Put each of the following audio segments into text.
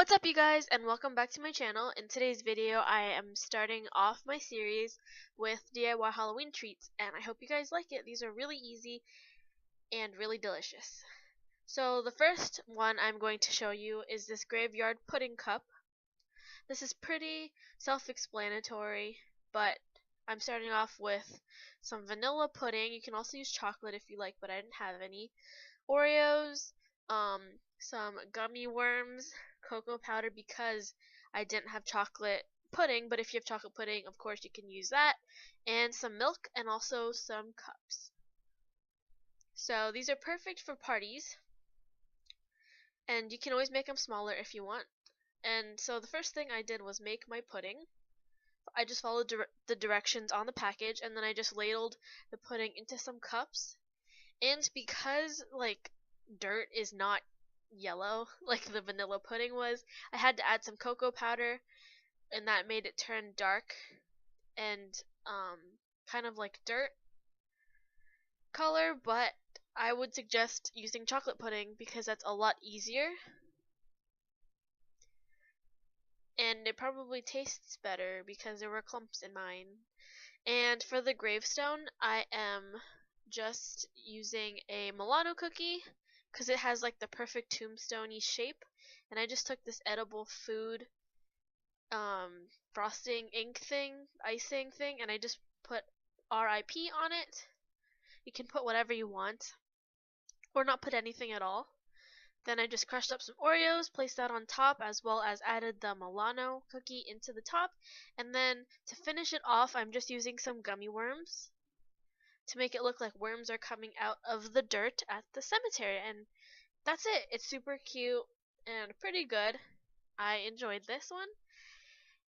What's up, you guys, and welcome back to my channel. In today's video, I am starting off my series with DIY Halloween treats, and I hope you guys like it. These are really easy and really delicious. So the first one I'm going to show you is this graveyard pudding cup. This is pretty self-explanatory, but I'm starting off with some vanilla pudding. You can also use chocolate if you like, but I didn't have any. Oreos, some gummy worms, cocoa powder because I didn't have chocolate pudding, but if you have chocolate pudding, of course you can use that, and some milk and also some cups. So these are perfect for parties, and you can always make them smaller if you want. And so the first thing I did was make my pudding. I just followed the directions on the package, and then I just ladled the pudding into some cups. And because dirt is not yellow like the vanilla pudding was, I had to add some cocoa powder, and that made it turn dark and kind of like dirt color, but I would suggest using chocolate pudding because that's a lot easier and it probably tastes better because there were clumps in mine. And for the gravestone, I am just using a Milano cookie because it has like the perfect tombstone-y shape, and I just took this edible food frosting icing thing, and I just put RIP on it. You can put whatever you want or not put anything at all. Then I just crushed up some Oreos, placed that on top, as well as added the Milano cookie into the top, and then to finish it off, I'm just using some gummy worms to make it look like worms are coming out of the dirt at the cemetery. And that's it. It's super cute and pretty good. I enjoyed this one,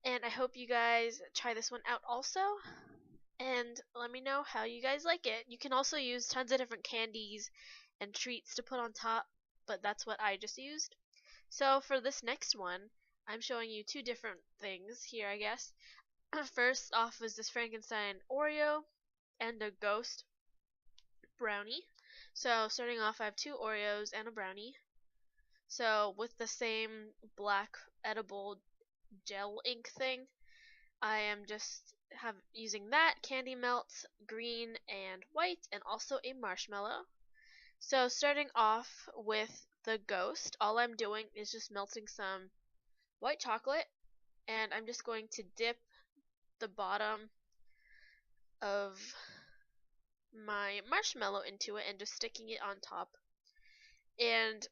and I hope you guys try this one out also, and let me know how you guys like it. You can also use tons of different candies and treats to put on top, but that's what I just used. So for this next one, I'm showing you two different things here, I guess. First off is this Frankenstein Oreo and a ghost brownie. So starting off, I have two Oreos and a brownie. So with the same black edible gel ink thing, I am just using that, candy melts, green and white, and also a marshmallow. So starting off with the ghost, all I'm doing is just melting some white chocolate, and I'm just going to dip the bottom of my marshmallow into it and just sticking it on top. And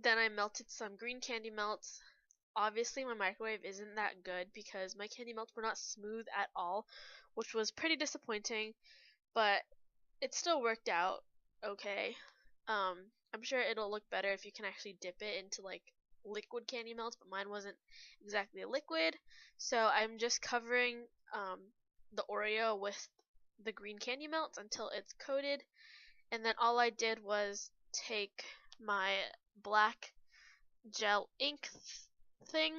then I melted some green candy melts. Obviously my microwave isn't that good because my candy melts were not smooth at all, which was pretty disappointing, but it still worked out okay. I'm sure it'll look better if you can actually dip it into like liquid candy melts, but mine wasn't exactly a liquid. So I'm just covering the Oreo with the green candy melts until it's coated, and then all I did was take my black gel ink thing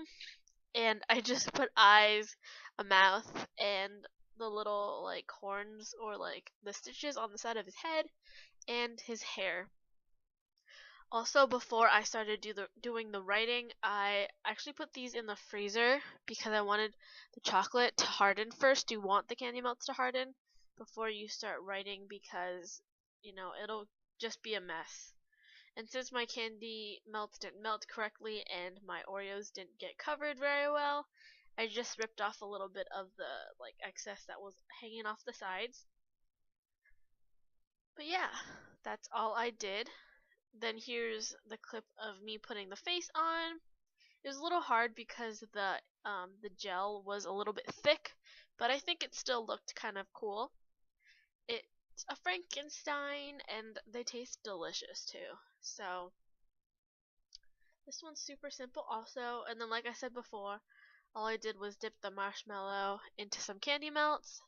and I just put eyes, a mouth, and the little like horns or like the stitches on the side of his head and his hair. Also, before I started doing the writing, I actually put these in the freezer because I wanted the chocolate to harden first. You want the candy melts to harden before you start writing because, you know, it'll just be a mess. And since my candy melts didn't melt correctly and my Oreos didn't get covered very well, I just ripped off a little bit of the like excess that was hanging off the sides. But yeah, that's all I did. Then here's the clip of me putting the face on. It was a little hard because the gel was a little bit thick, but I think it still looked kind of cool. It's a Frankenstein and they taste delicious too. So this one's super simple also, and then like I said before, all I did was dip the marshmallow into some candy melts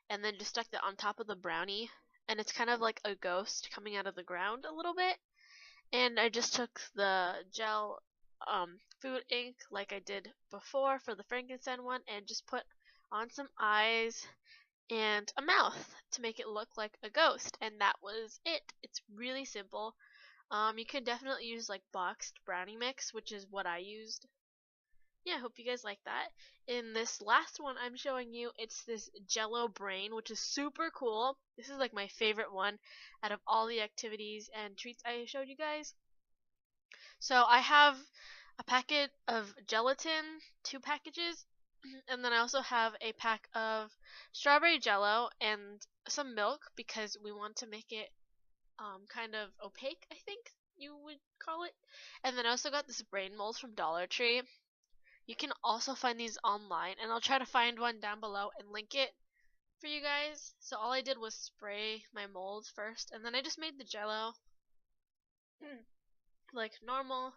and then just stuck that on top of the brownie, and it's kind of like a ghost coming out of the ground a little bit. And I just took the gel food ink like I did before for the Frankenstein one and just put on some eyes and a mouth to make it look like a ghost, and that was it. It's really simple. You can definitely use like boxed brownie mix, which is what I used. Yeah, I hope you guys like that. In this last one I'm showing you, it's this Jello Brain, which is super cool. This is like my favorite one out of all the activities and treats I showed you guys. So I have a packet of gelatin, 2 packages, and then I also have a pack of strawberry jello and some milk because we want to make it kind of opaque, I think you would call it. And then I also got this brain mold from Dollar Tree. You can also find these online, and I'll try to find one down below and link it for you guys. So all I did was spray my molds first, and then I just made the jello like normal.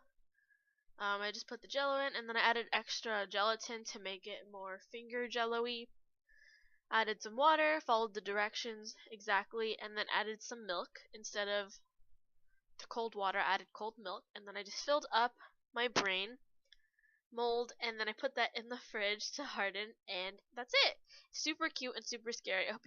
I just put the jello in, and then I added extra gelatin to make it more finger jello-y. Added some water, followed the directions exactly, and then added some milk. Instead of the cold water, I added cold milk, and then I just filled up my brain mold, and then I put that in the fridge to harden, and that's it. Super cute and super scary. I hope